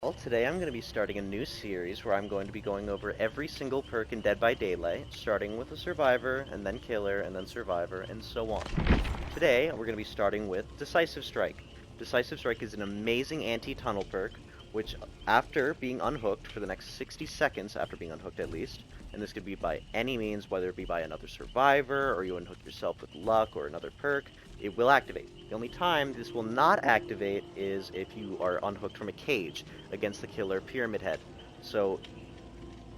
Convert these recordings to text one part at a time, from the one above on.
Well, today I'm going to be starting a new series where I'm going to be going over every single perk in Dead by Daylight, starting with a survivor, and then killer, and then survivor, and so on. Today, we're going to be starting with Decisive Strike. Decisive Strike is an amazing anti-tunnel perk, which, after being unhooked for the next 60 seconds, after being unhooked at least, and this could be by any means, whether it be by another survivor, or you unhook yourself with luck or another perk, it will activate. The only time this will not activate is if you are unhooked from a cage against the killer Pyramid Head. So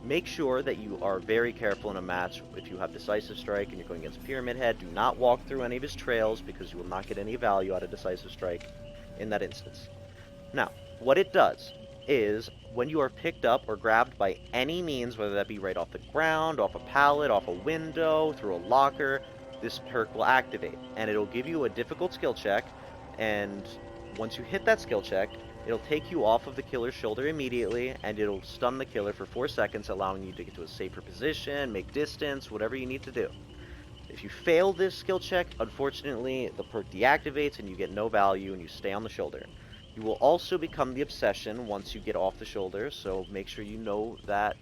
make sure that you are very careful in a match. If you have Decisive Strike and you're going against Pyramid Head, do not walk through any of his trails because you will not get any value out of Decisive Strike in that instance. Now, what it does is when you are picked up or grabbed by any means, whether that be right off the ground, off a pallet, off a window, through a locker, this perk will activate. And it'll give you a difficult skill check, and once you hit that skill check, it'll take you off of the killer's shoulder immediately, and it'll stun the killer for 4 seconds, allowing you to get to a safer position, make distance, whatever you need to do. If you fail this skill check, unfortunately, the perk deactivates and you get no value and you stay on the shoulder. You will also become the obsession once you get off the shoulder, so make sure you know that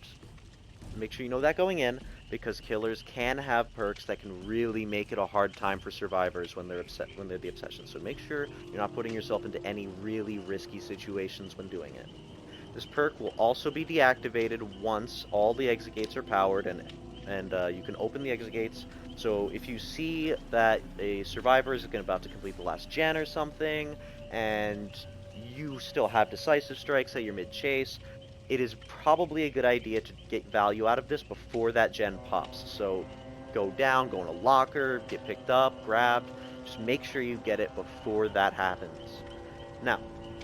going in, because killers can have perks that can really make it a hard time for survivors when they're the obsession. So make sure you're not putting yourself into any really risky situations when doing it. This perk will also be deactivated once all the exit gates are powered and you can open the exit gates. So if you see that a survivor is about to complete the last gen or something, and you still have decisive strikes at your mid-chase, it is probably a good idea to get value out of this before that gen pops. So go down, go in a locker, get picked up, grabbed. Just make sure you get it before that happens. Now,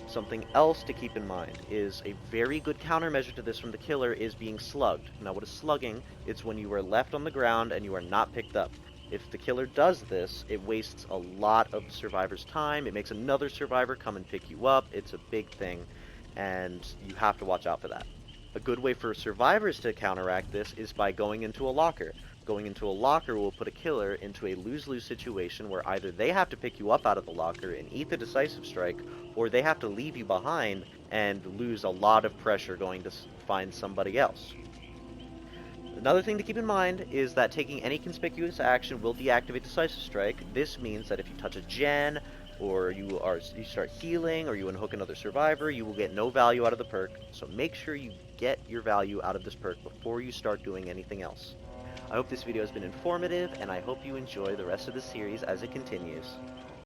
something else to keep in mind is a very good countermeasure to this from the killer is being slugged. Now, what is slugging? It's when you are left on the ground and you are not picked up. If the killer does this, it wastes a lot of the survivor's time. It makes another survivor come and pick you up. It's a big thing, and you have to watch out for that. A good way for survivors to counteract this is by going into a locker. Going into a locker will put a killer into a lose-lose situation where either they have to pick you up out of the locker and eat the decisive strike, or they have to leave you behind and lose a lot of pressure going to find somebody else. Another thing to keep in mind is that taking any conspicuous action will deactivate Decisive Strike. This means that if you touch a gen, or you start healing, or you unhook another survivor, you will get no value out of the perk. So make sure you get your value out of this perk before you start doing anything else. I hope this video has been informative, and I hope you enjoy the rest of the series as it continues.